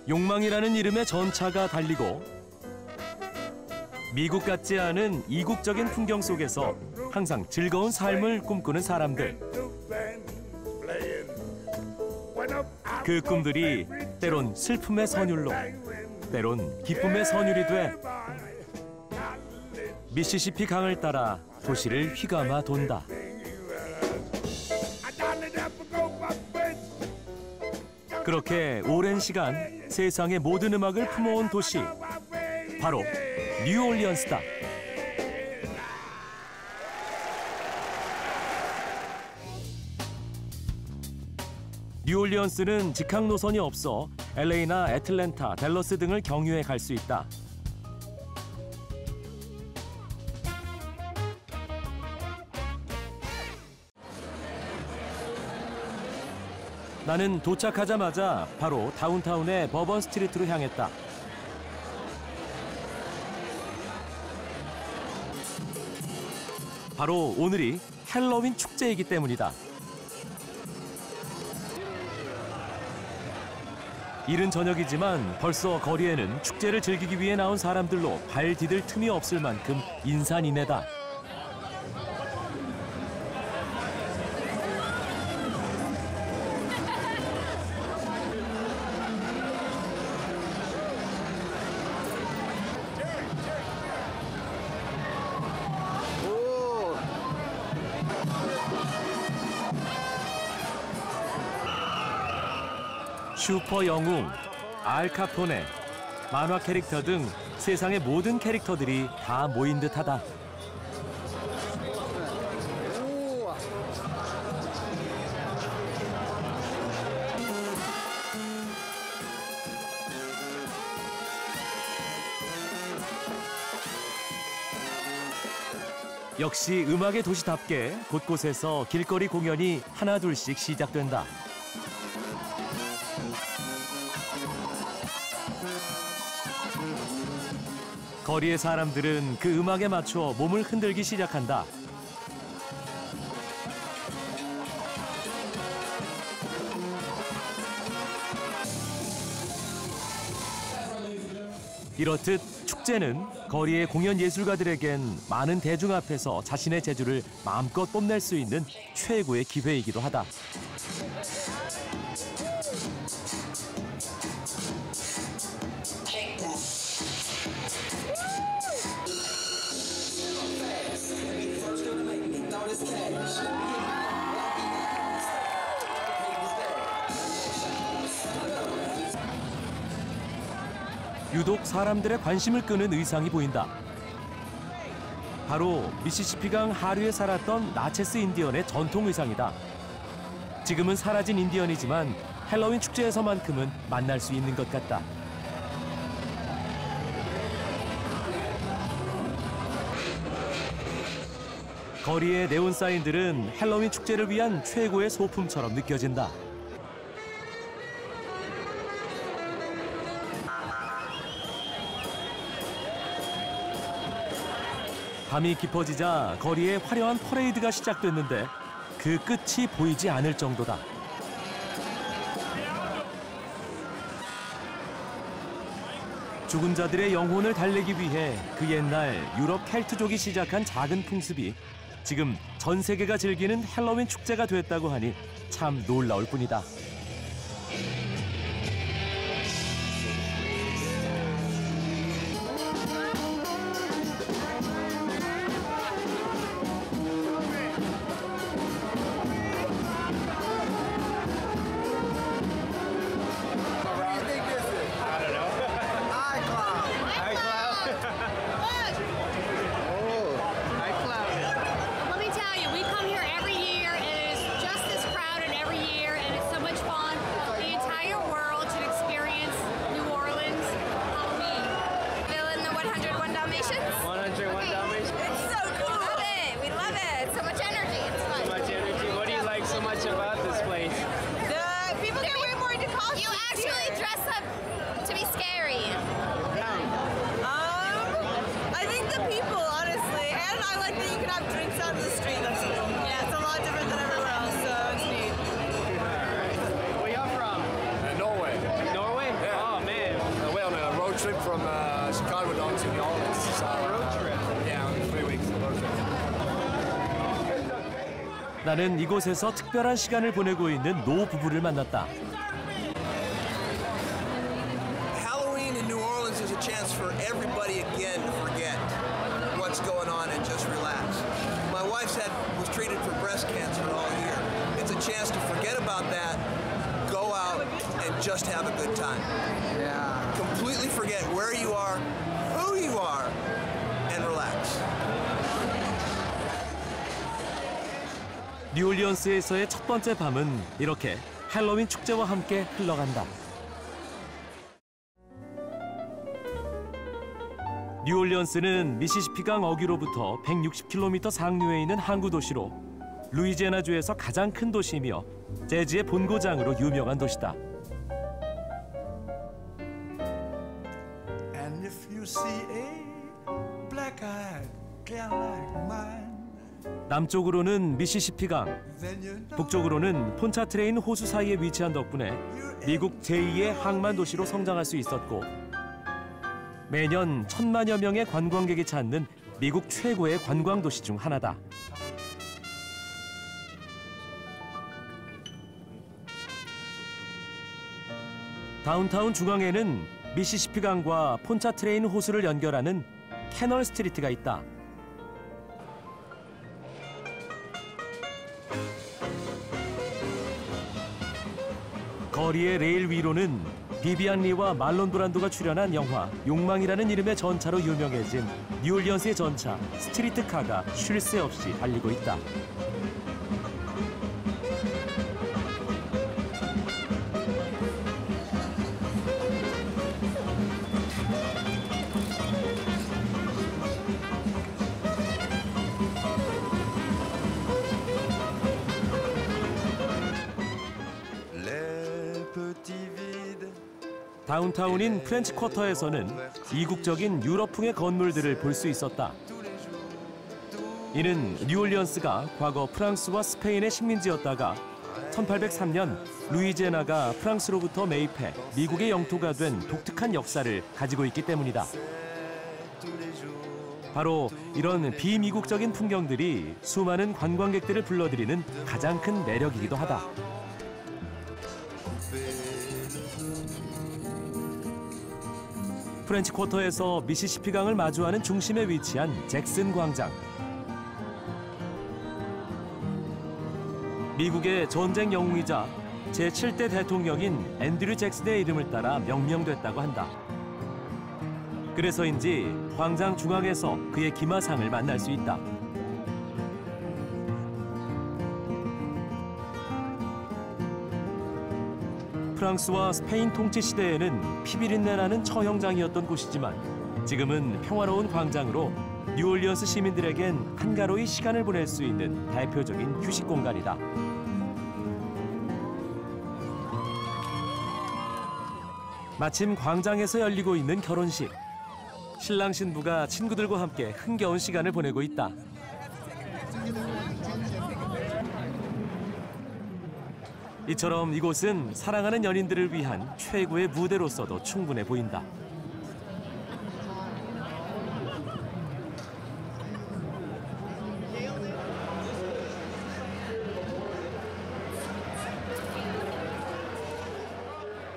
욕망이라는 이름의 전차가 달리고 미국 같지 않은 이국적인 풍경 속에서 항상 즐거운 삶을 꿈꾸는 사람들. 그 꿈들이 때론 슬픔의 선율로, 때론 기쁨의 선율이 돼 미시시피 강을 따라 도시를 휘감아 돈다. 그렇게 오랜 시간 세상의 모든 음악을 품어온 도시, 바로 뉴올리언스다. 뉴올리언스는 직항 노선이 없어 LA나 애틀랜타, 댈러스 등을 경유해 갈 수 있다. 나는 도착하자마자 바로 다운타운의 버번 스트리트로 향했다. 바로 오늘이 헬로윈 축제이기 때문이다. 이른 저녁이지만 벌써 거리에는 축제를 즐기기 위해 나온 사람들로 발 디딜 틈이 없을 만큼 인산인해다. 슈퍼 영웅, 알 카포네, 만화 캐릭터 등 세상의 모든 캐릭터들이 다 모인 듯하다. 역시 음악의 도시답게 곳곳에서 길거리 공연이 하나둘씩 시작된다. 거리의 사람들은 그 음악에 맞춰 몸을 흔들기 시작한다. 이렇듯 축제는 거리의 공연 예술가들에겐 많은 대중 앞에서 자신의 재주를 마음껏 뽐낼 수 있는 최고의 기회이기도 하다. 유독 사람들의 관심을 끄는 의상이 보인다. 바로 미시시피강 하류에 살았던 나체스 인디언의 전통 의상이다. 지금은 사라진 인디언이지만 헬로윈 축제에서만큼은 만날 수 있는 것 같다. 거리의 네온 사인들은 헬로윈 축제를 위한 최고의 소품처럼 느껴진다. 밤이 깊어지자 거리에 화려한 퍼레이드가 시작됐는데 그 끝이 보이지 않을 정도다. 죽은 자들의 영혼을 달래기 위해 그 옛날 유럽 켈트족이 시작한 작은 풍습이 지금 전 세계가 즐기는 헬로윈 축제가 됐다고 하니 참 놀라울 뿐이다. road trip from Chicago down to New Orleans. So, road trip? Yeah, 3 weeks road trip. 나는 이곳에서 특별한 시간을 보내고 있는 노 부부를 만났다. Halloween in New Orleans is a chance for everybody again to forget what's going on and just relax. My wife was treated for breast cancer all year. It's a chance to forget about that, go out and just have a good time. Yeah. Completely forget where you are, who you are, and relax. 뉴올리언스에서의 첫 번째 밤은 이렇게 헬로윈 축제와 함께 흘러간다. 뉴올리언스는 미시시피강 어귀로부터 160km 상류에 있는 항구 도시로 루이지애나주에서 가장 큰 도시이며 재즈의 본고장으로 유명한 도시다. And if you see a black-eyed gal like mine, 남쪽으로는 미시시피강, 북쪽으로는 폰차트레인 호수 사이에 위치한 덕분에 미국 제2의 항만 도시로 성장할 수 있었고 매년 1000만여 명의 관광객이 찾는 미국 최고의 관광 도시 중 하나다. 다운타운 중앙에는 미시시피강과 폰차트레인 호수를 연결하는 캐널 스트리트가 있다. 거리의 레일 위로는 비비안 리와 말론 브란도가 출연한 영화 욕망이라는 이름의 전차로 유명해진 뉴올리언스의 전차 스트리트카가 쉴 새 없이 달리고 있다. 다운타운인 프렌치 쿼터에서는 이국적인 유럽풍의 건물들을 볼 수 있었다. 이는 뉴올리언스가 과거 프랑스와 스페인의 식민지였다가 1803년 루이지애나가 프랑스로부터 매입해 미국의 영토가 된 독특한 역사를 가지고 있기 때문이다. 바로 이런 비미국적인 풍경들이 수많은 관광객들을 불러들이는 가장 큰 매력이기도 하다. 프렌치 쿼터에서 미시시피강을 마주하는 중심에 위치한 잭슨 광장. 미국의 전쟁 영웅이자 제7대 대통령인 앤드류 잭슨의 이름을 따라 명명됐다고 한다. 그래서인지 광장 중앙에서 그의 기마상을 만날 수 있다. 프랑스와 스페인 통치 시대에는 피비린내나는 처형장이었던 곳이지만 지금은 평화로운 광장으로 뉴올리언스 시민들에겐 한가로이 시간을 보낼 수 있는 대표적인 휴식 공간이다. 마침 광장에서 열리고 있는 결혼식. 신랑 신부가 친구들과 함께 흥겨운 시간을 보내고 있다. 이처럼 이곳은 사랑하는 연인들을 위한 최고의 무대로서도 충분해 보인다.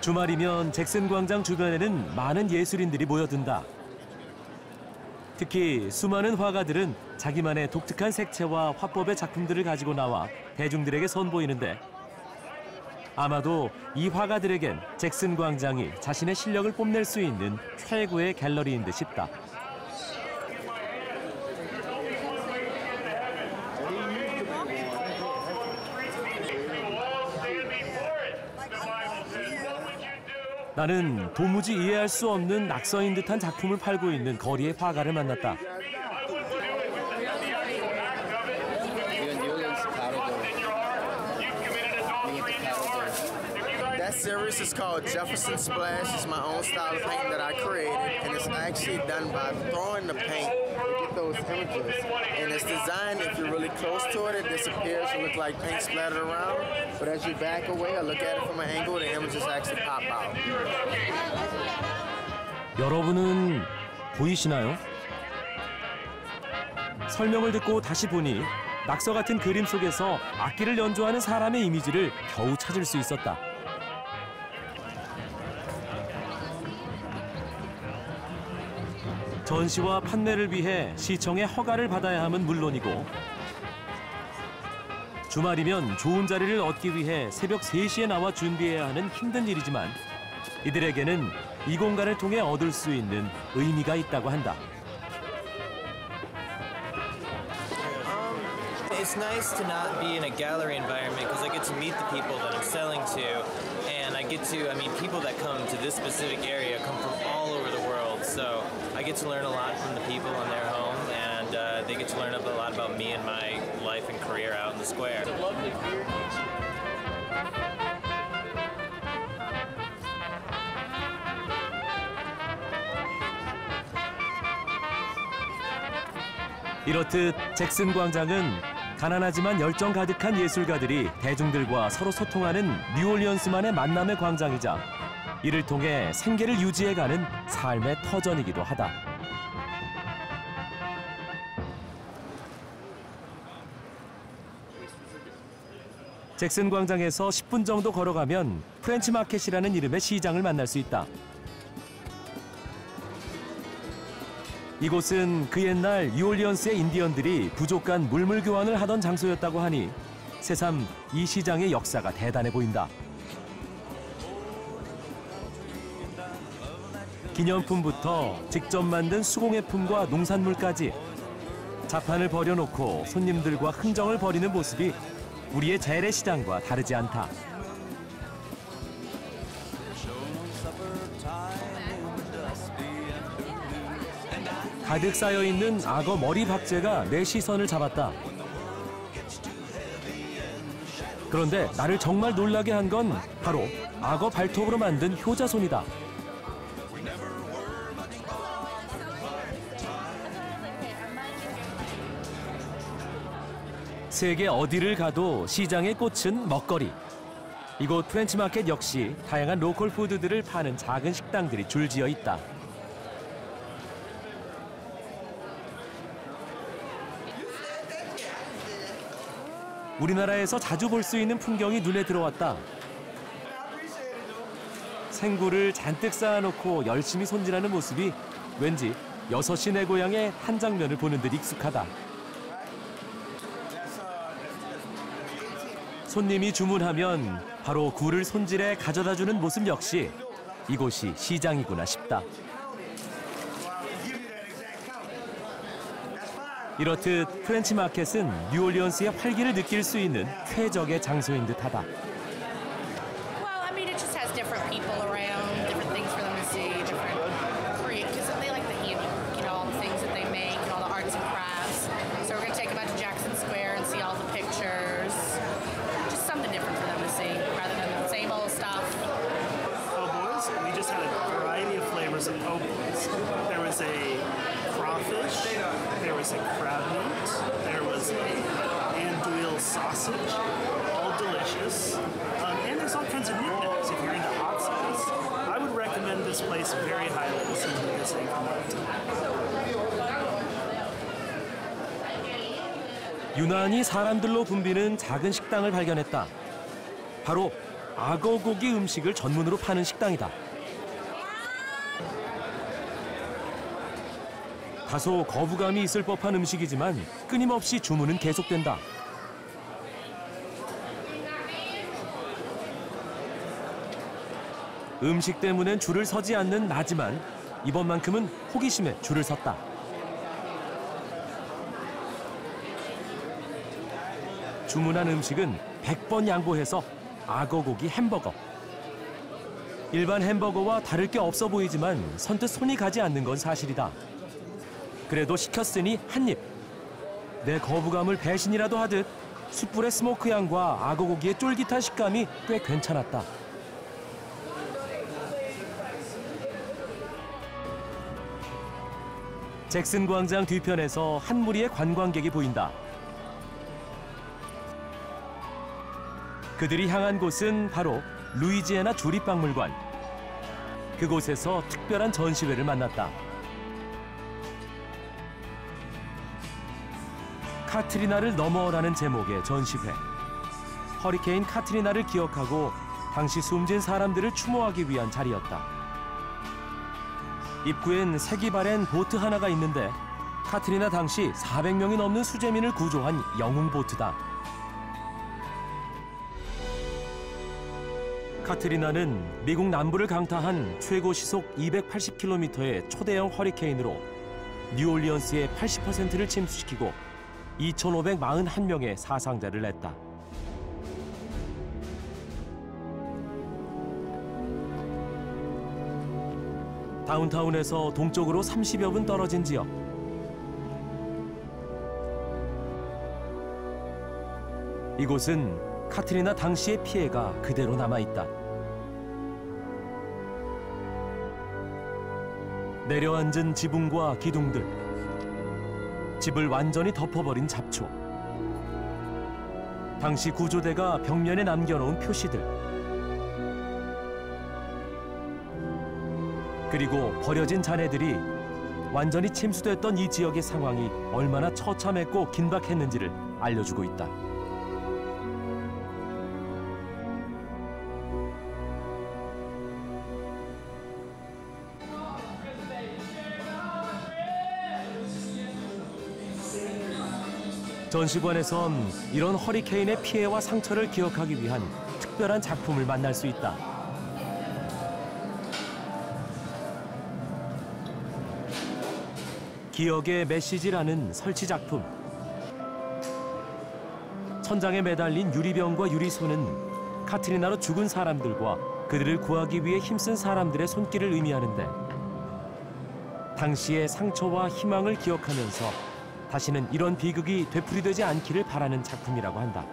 주말이면 잭슨 광장 주변에는 많은 예술인들이 모여든다. 특히 수많은 화가들은 자기만의 독특한 색채와 화법의 작품들을 가지고 나와 대중들에게 선보이는데 아마도 이 화가들에겐 잭슨 광장이 자신의 실력을 뽐낼 수 있는 최고의 갤러리인 듯 싶다. 나는 도무지 이해할 수 없는 낙서인 듯한 작품을 팔고 있는 거리의 화가를 만났다. That series is called Jefferson Splash. It's my own style of painting that I created, and it's actually done by throwing the paint to get those images. And it's designed, if you're really close to it, it disappears and look like paint splattered around. But as you back away or look at it from an angle, the images actually pop out. 여러분은 보이시나요? 설명을 듣고 다시 보니 낙서 같은 그림 속에서 악기를 연주하는 사람의 이미지를 겨우 찾을 수 있었다. 전시와 판매를 위해 시청의 허가를 받아야 함은 물론이고 주말이면 좋은 자리를 얻기 위해 새벽 3시에 나와 준비해야 하는 힘든 일이지만 이들에게는 이 공간을 통해 얻을 수 있는 의미가 있다고 한다. It's nice to not be in a gallery environment because I get to meet the people that I'm selling to, and people that come to this specific area come from all over the world, so I get to learn a lot from the people in their home, and they get to learn a lot about me and my life and career out in the square. It's a lovely beer. 이렇듯 잭슨 광장은 가난하지만 열정 가득한 예술가들이 대중들과 서로 소통하는 뉴올리언스만의 만남의 광장이자 이를 통해 생계를 유지해가는 삶의 터전이기도 하다. 잭슨 광장에서 10분 정도 걸어가면 프렌치 마켓이라는 이름의 시장을 만날 수 있다. 이곳은 그 옛날 뉴올리언스의 인디언들이 부족 간 물물 교환을 하던 장소였다고 하니 새삼 이 시장의 역사가 대단해 보인다. 기념품부터 직접 만든 수공예품과 농산물까지 자판을 버려놓고 손님들과 흥정을 벌이는 모습이 우리의 재래시장과 다르지 않다. 가득 쌓여있는 악어 머리 박제가 내 시선을 잡았다. 그런데 나를 정말 놀라게 한 건 바로 악어 발톱으로 만든 효자손이다. 세계 어디를 가도 시장의 꽃은 먹거리. 이곳 프렌치마켓 역시 다양한 로컬 푸드들을 파는 작은 식당들이 줄지어 있다. 우리나라에서 자주 볼 수 있는 풍경이 눈에 들어왔다. 생굴을 잔뜩 쌓아놓고 열심히 손질하는 모습이 왠지 6시 내 고향의 한 장면을 보는 듯 익숙하다. 손님이 주문하면 바로 굴을 손질해 가져다주는 모습 역시 이곳이 시장이구나 싶다. 이렇듯 프렌치 마켓은 뉴올리언스의 활기를 느낄 수 있는 쾌적의 장소인 듯하다. Well, I mean, it just has different people around, different things for them to see, different because they like the all the things that they make and all the arts and crafts. So we're going to take them out to Jackson Square and see all the pictures. Just something different for them to see rather than the same old stuff. Oh, boys, we just had a variety of flavors of po' boys. There was a crawfish, there was a crab meat, there was andouille sausage, all delicious. And there's all kinds of knickknacks if you're into hot sauce. I would recommend this place very highly to someone visiting from out of town. 유난히 사람들로 붐비는 작은 식당을 발견했다. 바로 악어고기 음식을 전문으로 파는 식당이다. 다소 거부감이 있을 법한 음식이지만 끊임없이 주문은 계속된다. 음식 때문엔 줄을 서지 않는 나지만 이번만큼은 호기심에 줄을 섰다. 주문한 음식은 100번 양보해서 악어고기 햄버거. 일반 햄버거와 다를 게 없어 보이지만 선뜻 손이 가지 않는 건 사실이다. 그래도 시켰으니 한 입. 내 거부감을 배신이라도 하듯 숯불의 스모크 향과 악어고기의 쫄깃한 식감이 꽤 괜찮았다. 잭슨 광장 뒤편에서 한 무리의 관광객이 보인다. 그들이 향한 곳은 바로 루이지애나 조립박물관. 그곳에서 특별한 전시회를 만났다. 카트리나를 넘어라는 제목의 전시회. 허리케인 카트리나를 기억하고 당시 숨진 사람들을 추모하기 위한 자리였다. 입구엔 색이 바랜 보트 하나가 있는데 카트리나 당시 400명이 넘는 수재민을 구조한 영웅 보트다. 카트리나는 미국 남부를 강타한 최고 시속 280km의 초대형 허리케인으로 뉴올리언스의 80%를 침수시키고 2,541명의 사상자를 냈다. 다운타운에서 동쪽으로 30여 분 떨어진 지역. 이곳은 카트리나 당시의 피해가 그대로 남아있다. 내려앉은 지붕과 기둥들, 집을 완전히 덮어버린 잡초, 당시 구조대가 벽면에 남겨놓은 표시들, 그리고 버려진 잔해들이 완전히 침수됐던 이 지역의 상황이 얼마나 처참했고 긴박했는지를 알려주고 있다. 전시관에선 이런 허리케인의 피해와 상처를 기억하기 위한 특별한 작품을 만날 수 있다. 기억의 메시지라는 설치 작품. 천장에 매달린 유리병과 유리손은 카트리나로 죽은 사람들과 그들을 구하기 위해 힘쓴 사람들의 손길을 의미하는데, 당시의 상처와 희망을 기억하면서 다시는 이런 비극이 되풀이되지 않기를 바라는 작품이라고 한다.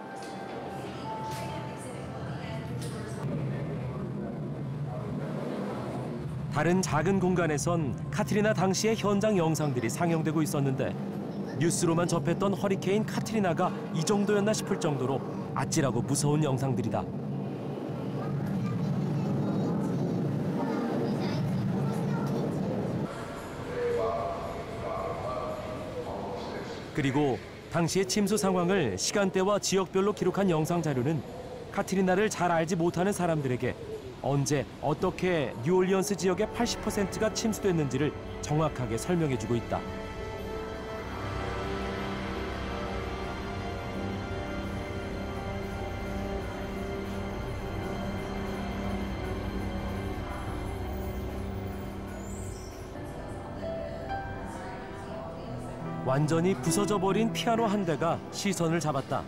다른 작은 공간에선 카트리나 당시의 현장 영상들이 상영되고 있었는데, 뉴스로만 접했던 허리케인 카트리나가 이 정도였나 싶을 정도로 아찔하고 무서운 영상들이다. 그리고 당시의 침수 상황을 시간대와 지역별로 기록한 영상 자료는 카트리나를 잘 알지 못하는 사람들에게 언제 어떻게 뉴올리언스 지역의 80%가 침수됐는지를 정확하게 설명해주고 있다. 완전히 부서져 버린 피아노 한 대가 시선을 잡았다.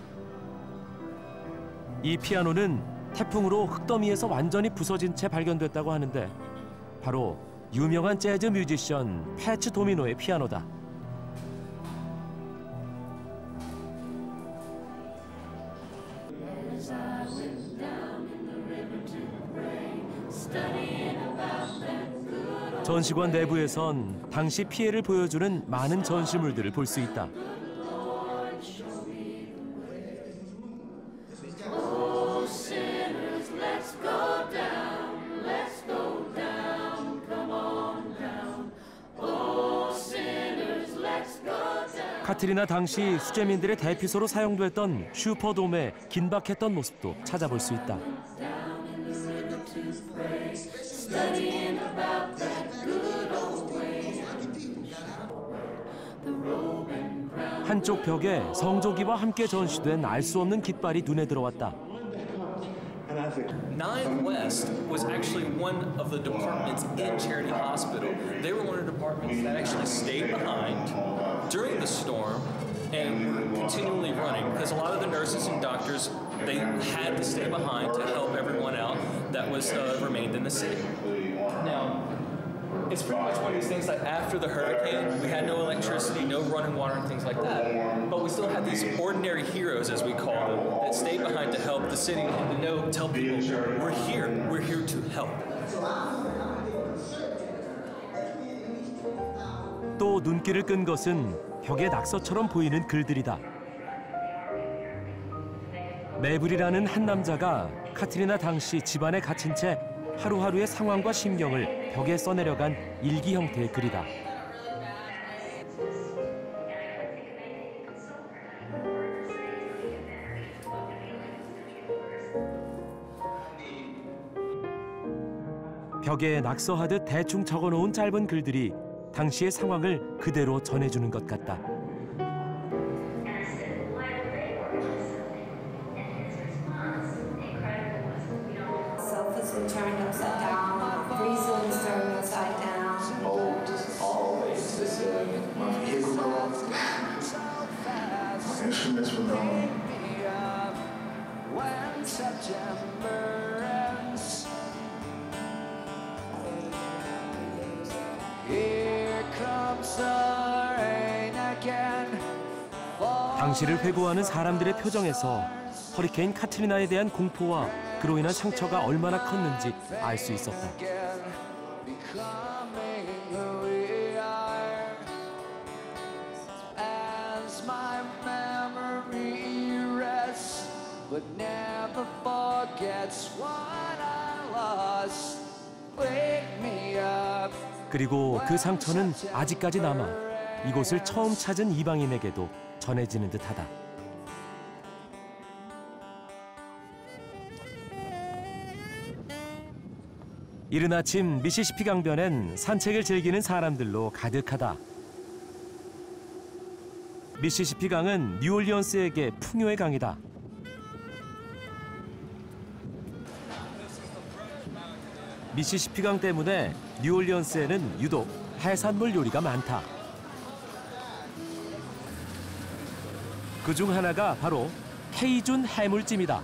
이 피아노는 태풍으로 흙더미에서 완전히 부서진 채 발견됐다고 하는데, 바로 유명한 재즈 뮤지션 패츠 도미노의 피아노다. 전시관 내부에선 당시 피해를 보여주는 많은 전시물들을 볼 수 있다. 카트리나 당시 수재민들의 대피소로 사용됐던 슈퍼돔의 긴박했던 모습도 찾아볼 수 있다. 한쪽 벽에 성조기와 함께 전시된 알 수 없는 깃발이 눈에 들어왔다. 9 West was actually one of the departments in Charity Hospital. They were one of the departments that actually stayed behind during the storm and were continually running because a lot of the nurses and doctors, they had to stay behind to help everyone out that was remained in the city. Now, it's pretty much one of these things like after the hurricane, we had no electricity, no running water and things like that. But we still had these ordinary heroes, as we call them, that stayed behind to help the city and to tell people, we're here to help. 또 눈길을 끈 것은 벽에 낙서처럼 보이는 글들이다. 매블이라는 한 남자가 카트리나 당시 집안에 갇힌 채 하루하루의 상황과 심경을 벽에 써내려간 일기 형태의 글이다. 벽에 낙서하듯 대충 적어놓은 짧은 글들이 당시의 상황을 그대로 전해주는 것 같다. 당시를 회고하는 사람들의 표정에서 허리케인 카트리나에 대한 공포와 그로 인한 상처가 얼마나 컸는지 알 수 있었다. 그리고 그 상처는 아직까지 남아 이곳을 처음 찾은 이방인에게도 전해지는 듯하다. 이른 아침 미시시피 강변엔 산책을 즐기는 사람들로 가득하다. 미시시피 강은 뉴올리언스에게 풍요의 강이다. 미시시피 강 때문에 뉴올리언스에는 유독 해산물 요리가 많다. 그중 하나가 바로 케이준 해물찜이다.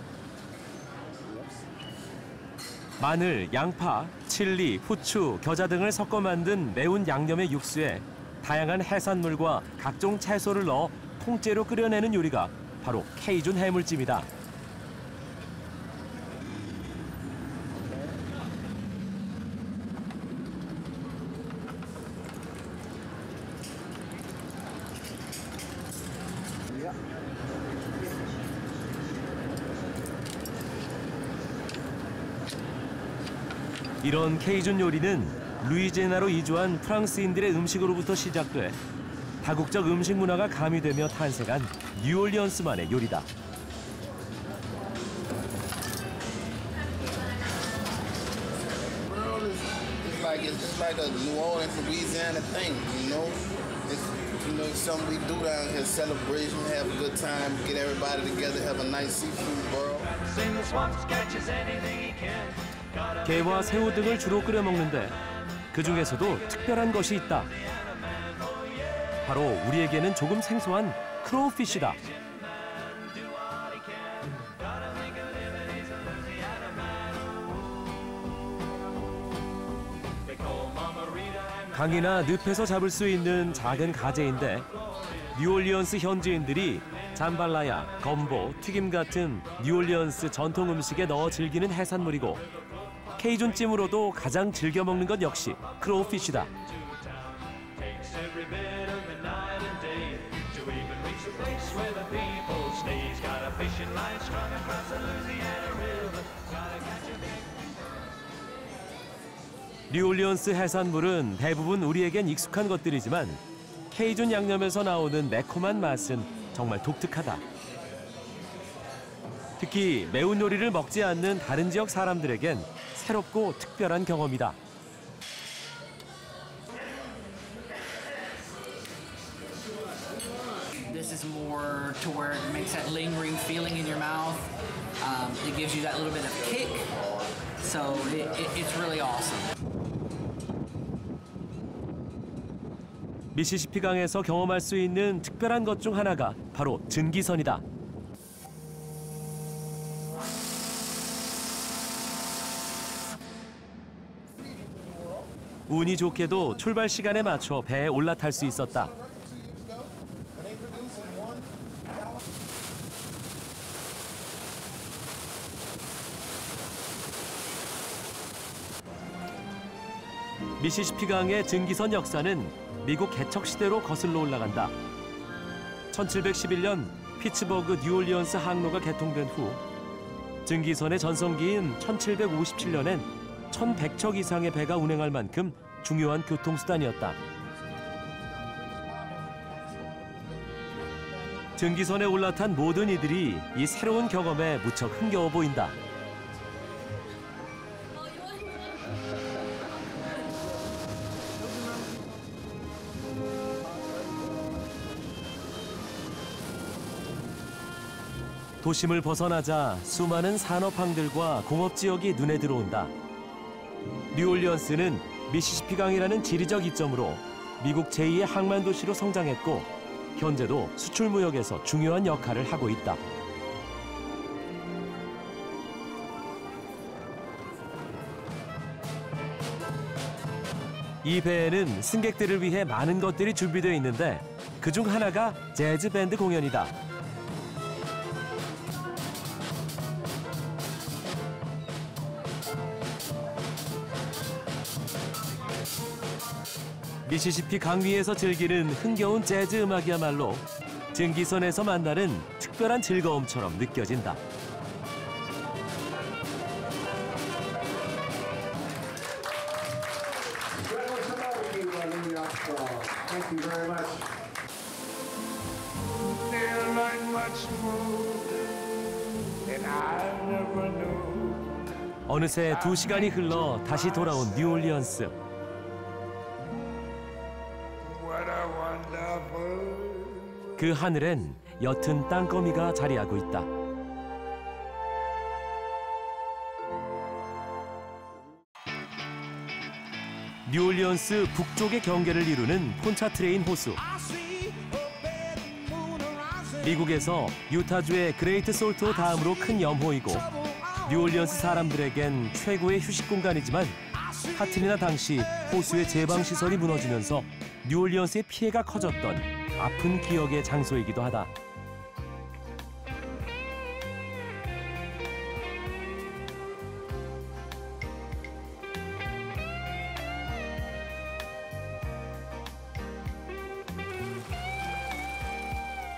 마늘, 양파, 칠리, 후추, 겨자 등을 섞어 만든 매운 양념의 육수에 다양한 해산물과 각종 채소를 넣어 통째로 끓여내는 요리가 바로 케이준 해물찜이다. 이런 케이준 요리는 루이지애나로 이주한 프랑스인들의 음식으로부터 시작돼 다국적 음식 문화가 가미되며 탄생한 뉴올리언스만의 요리다. It's like a New Orleans, Louisiana thing, you know? It's something we do down here, celebration, have a good time, get everybody together, have a nice seafood boil. 게와 새우 등을 주로 끓여 먹는데 그 중에서도 특별한 것이 있다. 바로 우리에게는 조금 생소한 크로우피쉬다. 강이나 늪에서 잡을 수 있는 작은 가재인데 뉴올리언스 현지인들이 잠발라야, 건보, 튀김 같은 뉴올리언스 전통 음식에 넣어 즐기는 해산물이고 케이준찜으로도 가장 즐겨 먹는 것 역시 크로우피쉬다. 뉴올리언스 해산물은 대부분 우리에겐 익숙한 것들이지만 케이준 양념에서 나오는 매콤한 맛은 정말 독특하다. 특히 매운 요리를 먹지 않는 다른 지역 사람들에겐 새롭고 특별한 경험이다. This is more to where it makes that lingering feeling in your mouth. It gives you that little bit of kick. So it's really awesome. 미시시피 강에서 경험할 수 있는 특별한 것 중 하나가 바로 증기선이다. 운이 좋게도 출발 시간에 맞춰 배에 올라탈 수 있었다. 미시시피 강의 증기선 역사는 미국 개척 시대로 거슬러 올라간다. 1711년 피츠버그 뉴올리언스 항로가 개통된 후 증기선의 전성기인 1757년엔 1,100척 이상의 배가 운행할 만큼 중요한 교통수단이었다. 증기선에 올라탄 모든 이들이 이 새로운 경험에 무척 흥겨워 보인다. 도심을 벗어나자 수많은 산업항들과 공업지역이 눈에 들어온다. 뉴올리언스는 미시시피강이라는 지리적 이점으로 미국 제2의 항만 도시로 성장했고 현재도 수출 무역에서 중요한 역할을 하고 있다. 이 배에는 승객들을 위해 많은 것들이 준비되어 있는데 그중 하나가 재즈 밴드 공연이다. 미시시피 강 위에서 즐기는 흥겨운 재즈 음악이야말로 증기선에서 만나는 특별한 즐거움처럼 느껴진다. 어느새 2시간이 흘러 다시 돌아온 뉴올리언스. 그 하늘엔 옅은 땅거미가 자리하고 있다. 뉴올리언스 북쪽의 경계를 이루는 폰차트레인 호수. 미국에서 유타주의 그레이트 솔트호 다음으로 큰 염호이고 뉴올리언스 사람들에겐 최고의 휴식 공간이지만 카트리나 당시 호수의 제방시설이 무너지면서 뉴올리언스의 피해가 커졌던 아픈 기억의 장소이기도 하다.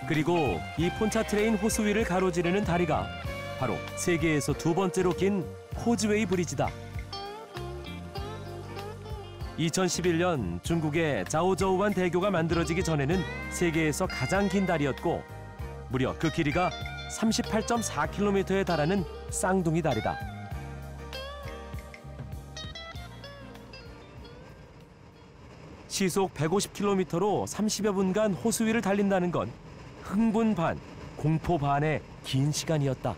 그리고 이 폰차트레인 호수 위를 가로지르는 다리가 바로 세계에서 2번째로 긴 코즈웨이 브리지다. 2011년 중국의 자오저우완 대교가 만들어지기 전에는 세계에서 가장 긴 다리였고 무려 그 길이가 38.4km에 달하는 쌍둥이 다리다. 시속 150km로 30여 분간 호수 위를 달린다는 건 흥분 반, 공포 반의 긴 시간이었다.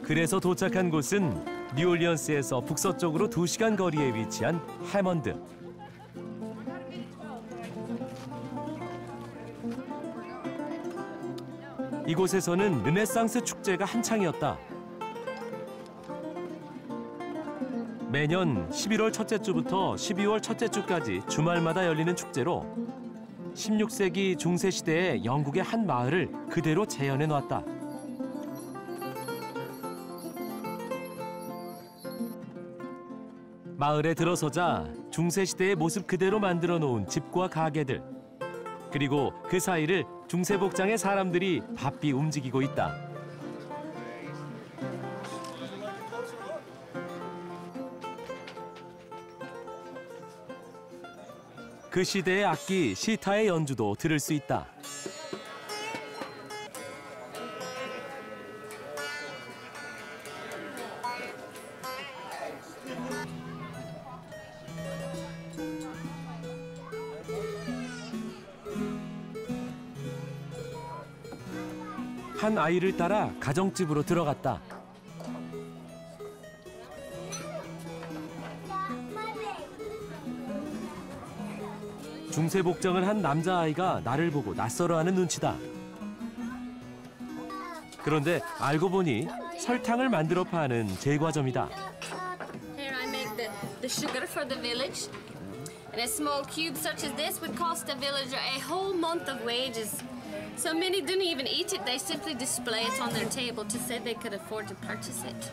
그래서 도착한 곳은 뉴올리언스에서 북서쪽으로 2시간 거리에 위치한 해먼드. 이곳에서는 르네상스 축제가 한창이었다. 매년 11월 첫째 주부터 12월 첫째 주까지 주말마다 열리는 축제로 16세기 중세 시대의 영국의 한 마을을 그대로 재현해 놨다. 마을에 들어서자 중세 시대의 모습 그대로 만들어 놓은 집과 가게들, 그리고 그 사이를 중세 복장의 사람들이 바삐 움직이고 있다. 그 시대의 악기 시타의 연주도 들을 수 있다. 한 아이를 따라 가정집으로 들어갔다. 중세 복장을 한 남자아이가 나를 보고 낯설어하는 눈치다. 그런데 알고 보니 설탕을 만들어 파는 제과점이다. Here I make the sugar for the village. And a small cube such as this would cost a villager a whole month of wages. So many didn't even eat it, they simply display it on their table to say they could afford to purchase it.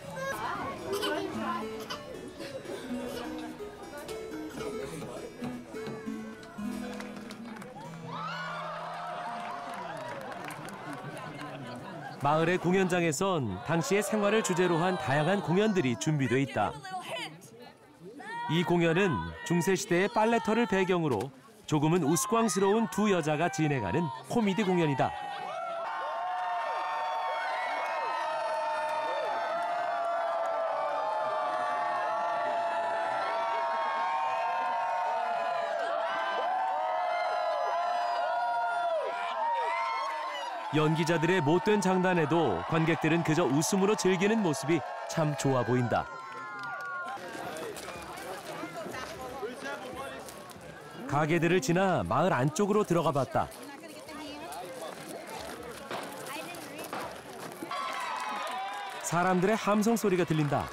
마을의 공연장에선 당시의 생활을 주제로 한 다양한 공연들이 준비돼 있다. 이 공연은 중세시대의 빨래터를 배경으로 조금은 우스꽝스러운 두 여자가 진행하는 코미디 공연이다. 연기자들의 못된 장난에도 관객들은 그저 웃음으로 즐기는 모습이 참 좋아 보인다. 가게들을 지나 마을 안쪽으로 들어가 봤다. 사람들의 함성 소리가 들린다.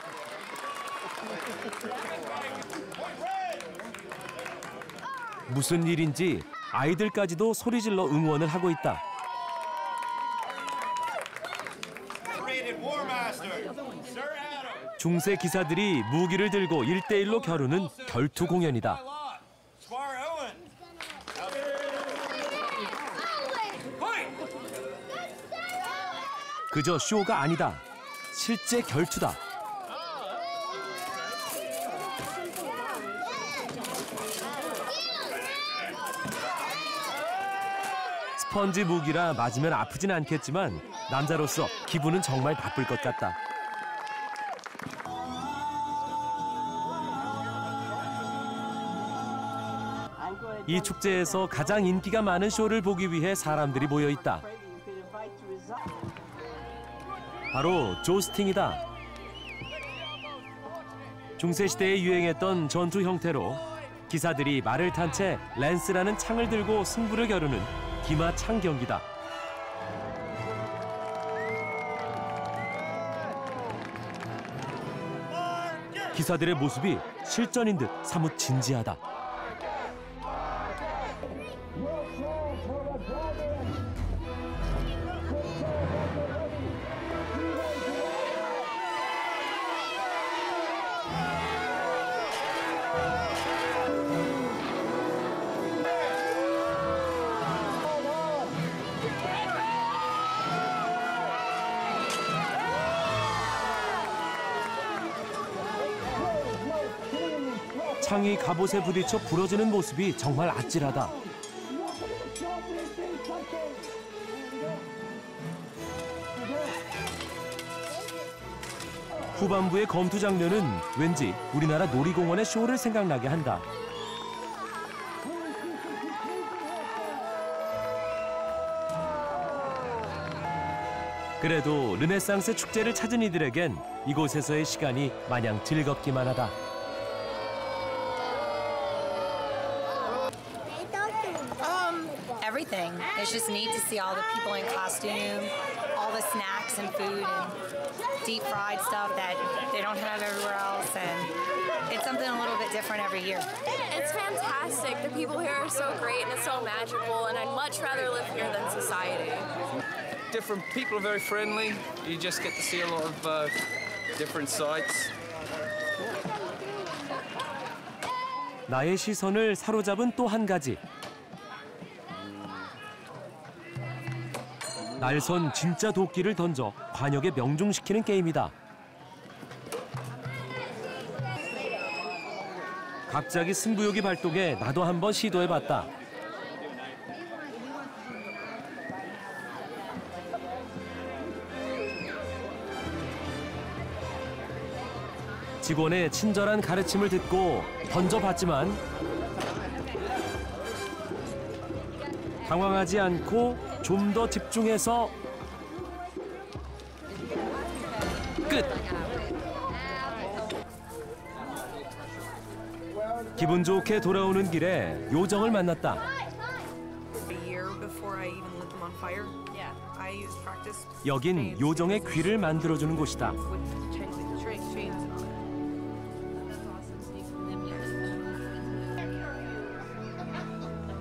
무슨 일인지 아이들까지도 소리질러 응원을 하고 있다. 중세 기사들이 무기를 들고 1대1로 겨루는 결투 공연이다. 그저 쇼가 아니다. 실제 결투다. 스펀지 무기라 맞으면 아프진 않겠지만 남자로서 기분은 정말 바쁠 것 같다. 이 축제에서 가장 인기가 많은 쇼를 보기 위해 사람들이 모여 있다. 바로 조스팅이다. 중세시대에 유행했던 전투 형태로 기사들이 말을 탄 채 랜스라는 창을 들고 승부를 겨루는 기마창 경기다. 기사들의 모습이 실전인 듯 사뭇 진지하다. 창이 갑옷에 부딪혀 부러지는 모습이 정말 아찔하다. 후반부의 검투 장면은 왠지 우리나라 놀이공원의 쇼를 생각나게 한다. 그래도 르네상스 축제를 찾은 이들에겐 이곳에서의 시간이 마냥 즐겁기만 하다. Everything. It's just neat to see all the people in costume, all the snacks and food and deep fried stuff that they don't have everywhere else, and it's something a little bit different every year. It's fantastic. The people here are so great and it's so magical, and I'd much rather live here than society. Different people are very friendly. You just get to see a lot of different sights. 나의 시선을 사로잡은 또 한 가지. 날선 진짜 도끼를 던져 관역에 명중시키는 게임이다. 갑자기 승부욕이 발동해 나도 한번 시도해봤다. 직원의 친절한 가르침을 듣고 던져봤지만 당황하지 않고 좀 더 집중해서 끝! 기분 좋게 돌아오는 길에 요정을 만났다. 여긴 요정의 귀를 만들어주는 곳이다.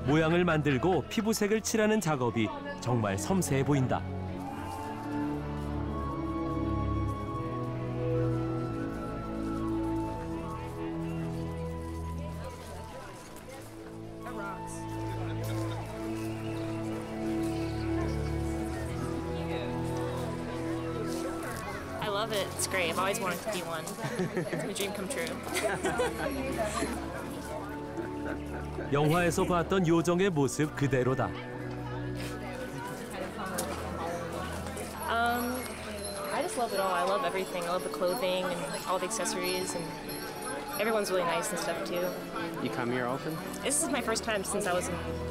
모양을 만들고 피부색을 칠하는 작업이 정말 섬세해 보인다. love it. It's great. I've always wanted to be one. It's my dream come true. 영화에서 봤던 요정의 모습 그대로다. I just love it all. I love everything. I love the clothing and all the accessories, and everyone's really nice and stuff too. You come here often? This is my first time since I was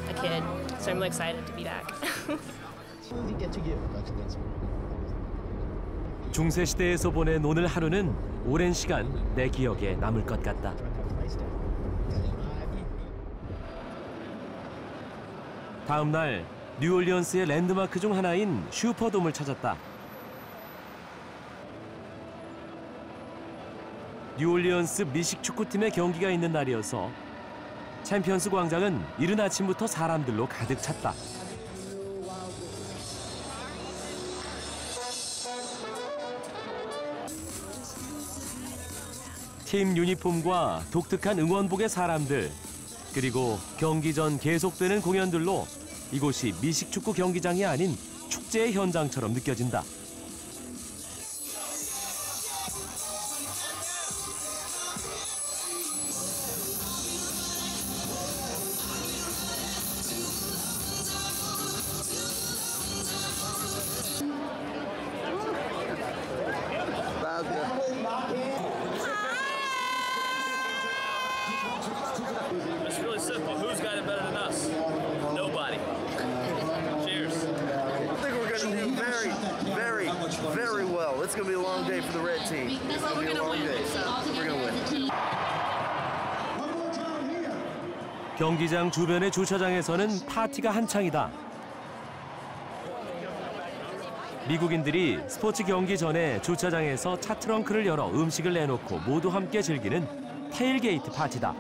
a kid, so I'm really excited to be back. 중세 시대에서 보낸 오늘 하루는 오랜 시간 내 기억에 남을 것 같다. 다음 날 뉴올리언스의 랜드마크 중 하나인 슈퍼돔을 찾았다. 뉴올리언스 미식 축구팀의 경기가 있는 날이어서 챔피언스 광장은 이른 아침부터 사람들로 가득 찼다. 팀 유니폼과 독특한 응원복의 사람들, 그리고 경기 전 계속되는 공연들로 이곳이 미식축구 경기장이 아닌 축제의 현장처럼 느껴진다. It's really simple. Who's got it better than us? Nobody. Cheers. I think we're going to do very, very well. It's going to be a long day for the red team. It's going to be a long day. We're going to win. 경기장 주변의 주차장에서는 파티가 한창이다. 미국인들이 스포츠 경기 전에 주차장에서 차 트렁크를 열어 음식을 내놓고 모두 함께 즐기는 테일게이트 파티다.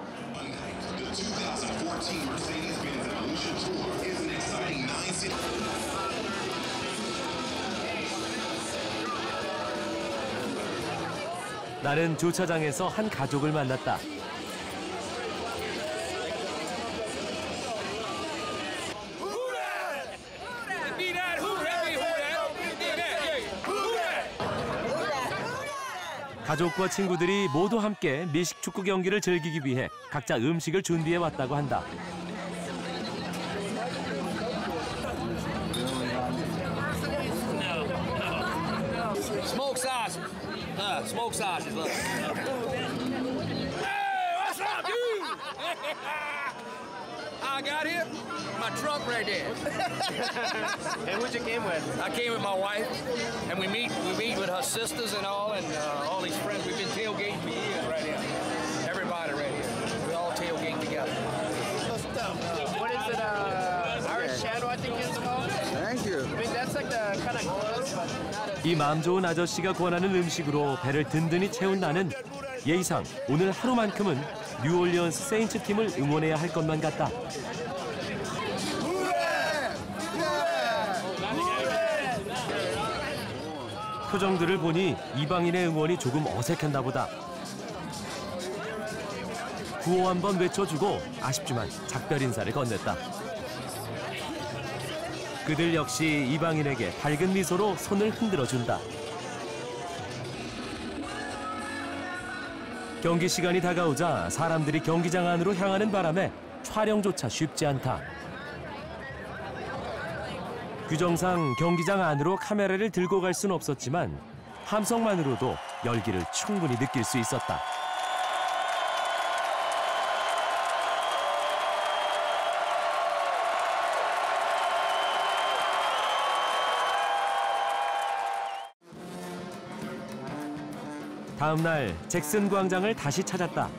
나는 주차장에서 한 가족을 만났다. 가족과 친구들이 모두 함께 미식 축구 경기를 즐기기 위해 각자 음식을 준비해 왔다고 한다. Smoke sausage. Smoke sausage. Look. Hey, what's up, dude? I got here. My truck right there. And who'd you came with? I came with my wife, and we meet with her sisters and all these friends. We've been tailgating for years right here. Everybody right here. We all tailgate together. What is it? Irish Shadow, I think it's called. Thank you. I mean, that's like the kind of close, but not as. 이 마음 좋은 아저씨가 권하는 음식으로 배를 든든히 채운 나는 예의상 오늘 하루만큼은 뉴올리언스 세인츠 팀을 응원해야 할 것만 같다. 표정들을 보니 이방인의 응원이 조금 어색했나 보다. 구호 한번 외쳐주고 아쉽지만 작별 인사를 건넸다. 그들 역시 이방인에게 밝은 미소로 손을 흔들어준다. 경기 시간이 다가오자 사람들이 경기장 안으로 향하는 바람에 촬영조차 쉽지 않다. 규정상 경기장 안으로 카메라를 들고 갈 수는 없었지만 함성만으로도 열기를 충분히 느낄 수 있었다. 다음 날 잭슨 광장을 다시 찾았다.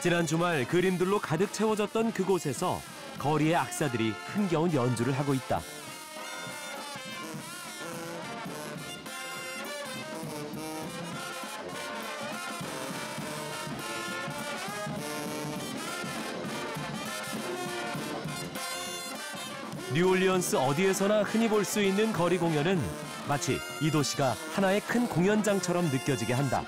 지난 주말 그림들로 가득 채워졌던 그곳에서 거리의 악사들이 흥겨운 연주를 하고 있다. 뉴올리언스 어디에서나 흔히 볼 수 있는 거리 공연은 마치 이 도시가 하나의 큰 공연장처럼 느껴지게 한다.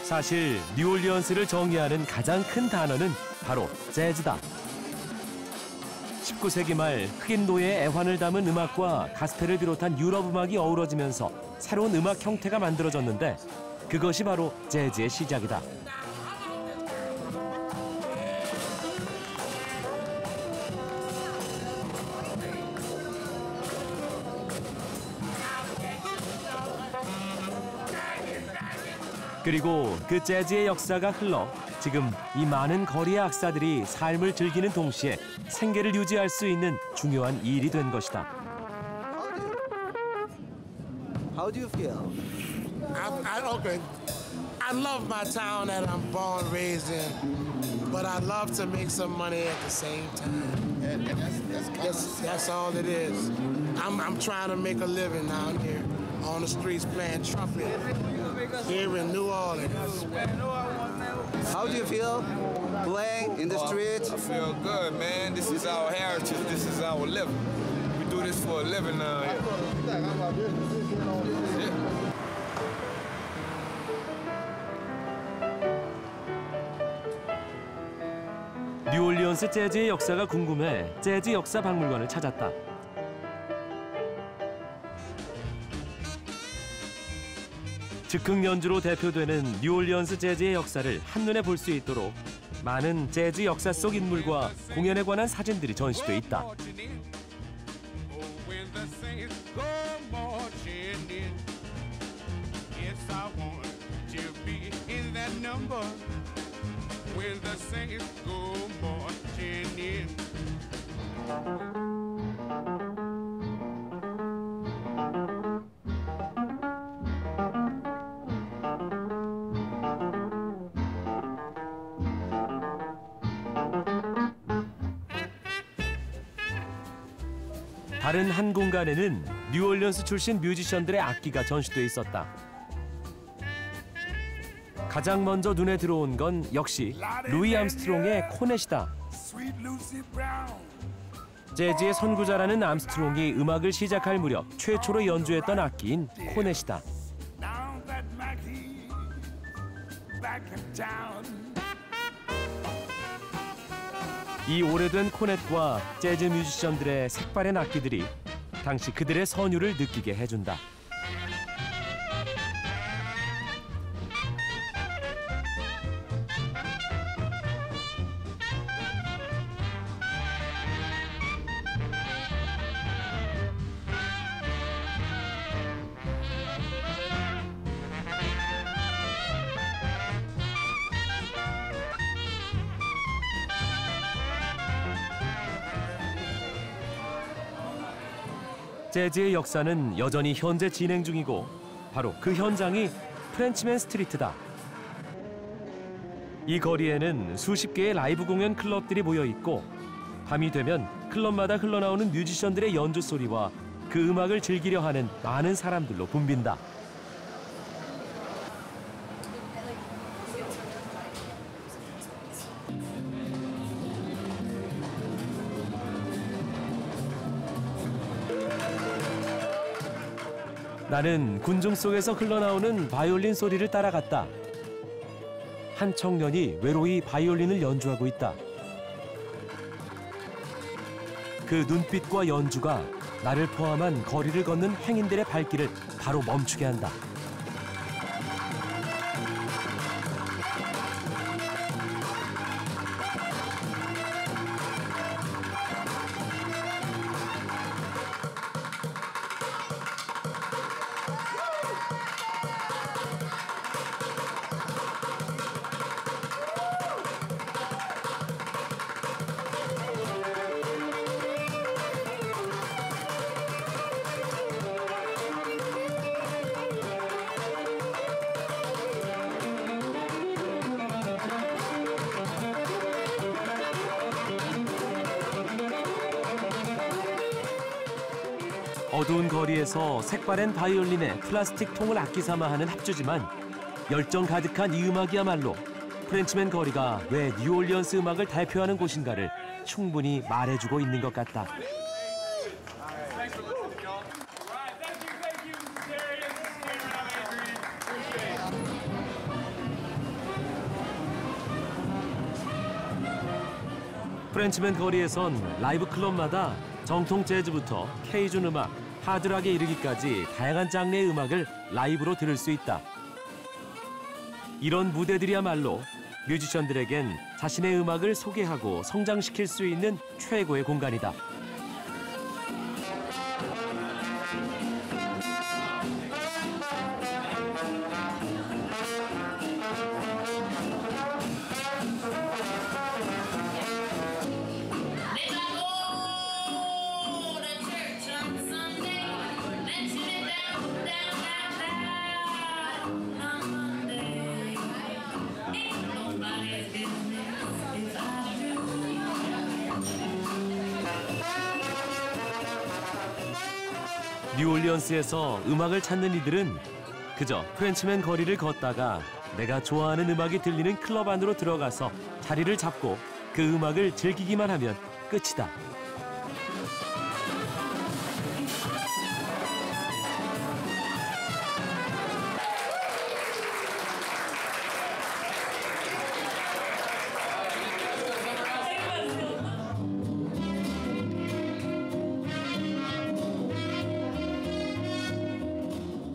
사실 뉴올리언스를 정의하는 가장 큰 단어는 바로 재즈다. 19세기 말 흑인 노예의 애환을 담은 음악과 가스펠을 비롯한 유럽 음악이 어우러지면서 새로운 음악 형태가 만들어졌는데 그것이 바로 재즈의 시작이다. 그리고 그 재즈의 역사가 흘러 지금 이 많은 거리의 악사들이 삶을 즐기는 동시에 생계를 유지할 수 있는 중요한 일이 된 것이다. How do you feel? I love my town that I'm born, raised in, but I love to make some money at the same time. That's all it is. I'm trying to make a living down here on the streets playing trumpet here in New Orleans. How do you feel playing in the streets? I feel good, man. This is our heritage. This is our living. We do this for a living now. 뉴올리언스 재즈의 역사가 궁금해 재즈 역사 박물관을 찾았다. 즉흥 연주로 대표되는 뉴올리언스 재즈의 역사를 한눈에 볼 수 있도록 많은 재즈 역사 속 인물과 공연에 관한 사진들이 전시돼 있다. 다른 한 공간에는 뉴올리언스 출신 뮤지션들의 악기가 전시돼 있었다. 가장 먼저 눈에 들어온 건 역시 루이 암스트롱의 코넷이다. 재즈의 선구자라는 암스트롱이 음악을 시작할 무렵 최초로 연주했던 악기인 코넷이다. 이 오래된 코넷과 재즈 뮤지션들의 색바랜 악기들이 당시 그들의 선율을 느끼게 해준다. 재즈의 역사는 여전히 현재 진행 중이고 바로 그 현장이 프렌치맨 스트리트다. 이 거리에는 수십 개의 라이브 공연 클럽들이 모여 있고 밤이 되면 클럽마다 흘러나오는 뮤지션들의 연주 소리와 그 음악을 즐기려 하는 많은 사람들로 붐빈다. 나는 군중 속에서 흘러나오는 바이올린 소리를 따라갔다. 한 청년이 외로이 바이올린을 연주하고 있다. 그 눈빛과 연주가 나를 포함한 거리를 걷는 행인들의 발길을 바로 멈추게 한다. 어두운 거리에서 색바랜 바이올린에 플라스틱 통을 악기 삼아 하는 합주지만 열정 가득한 이 음악이야말로 프렌치맨 거리가 왜 뉴올리언스 음악을 대표하는 곳인가를 충분히 말해주고 있는 것 같다. 프렌치맨 거리에선 라이브 클럽마다 정통 재즈부터 케이준 음악, 하드락에 이르기까지 다양한 장르의 음악을 라이브로 들을 수 있다. 이런 무대들이야말로 뮤지션들에겐 자신의 음악을 소개하고 성장시킬 수 있는 최고의 공간이다. 뉴올리언스에서 음악을 찾는 이들은 그저 프렌치맨 거리를 걷다가 내가 좋아하는 음악이 들리는 클럽 안으로 들어가서 자리를 잡고 그 음악을 즐기기만 하면 끝이다.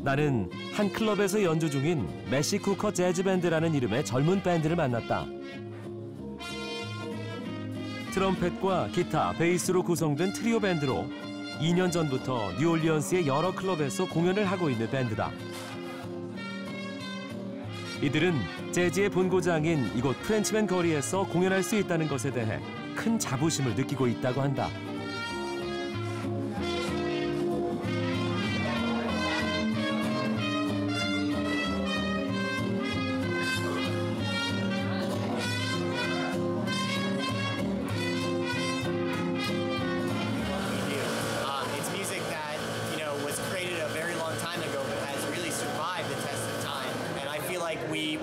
나는 한 클럽에서 연주 중인 매시 쿠커 재즈밴드라는 이름의 젊은 밴드를 만났다. 트럼펫과 기타, 베이스로 구성된 트리오 밴드로 2년 전부터 뉴올리언스의 여러 클럽에서 공연을 하고 있는 밴드다. 이들은 재즈의 본고장인 이곳 프렌치맨 거리에서 공연할 수 있다는 것에 대해 큰 자부심을 느끼고 있다고 한다.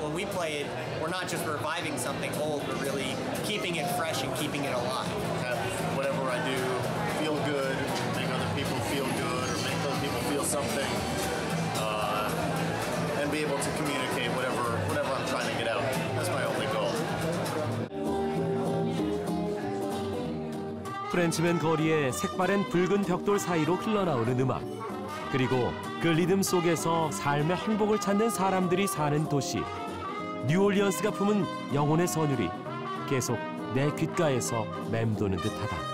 When we play it, we're not just reviving something old, we're really keeping it fresh and keeping it alive. Have whatever I do feel good, make other people feel good, or make other people feel something, and be able to communicate whatever I'm trying to get out. That's my only goal. 프렌치맨 거리의 색바랜 붉은 벽돌 사이로 흘러나오는 음악, 그리고 그 리듬 속에서 삶의 행복을 찾는 사람들이 사는 도시 뉴올리언스가 품은 영혼의 선율이 계속 내 귓가에서 맴도는 듯하다.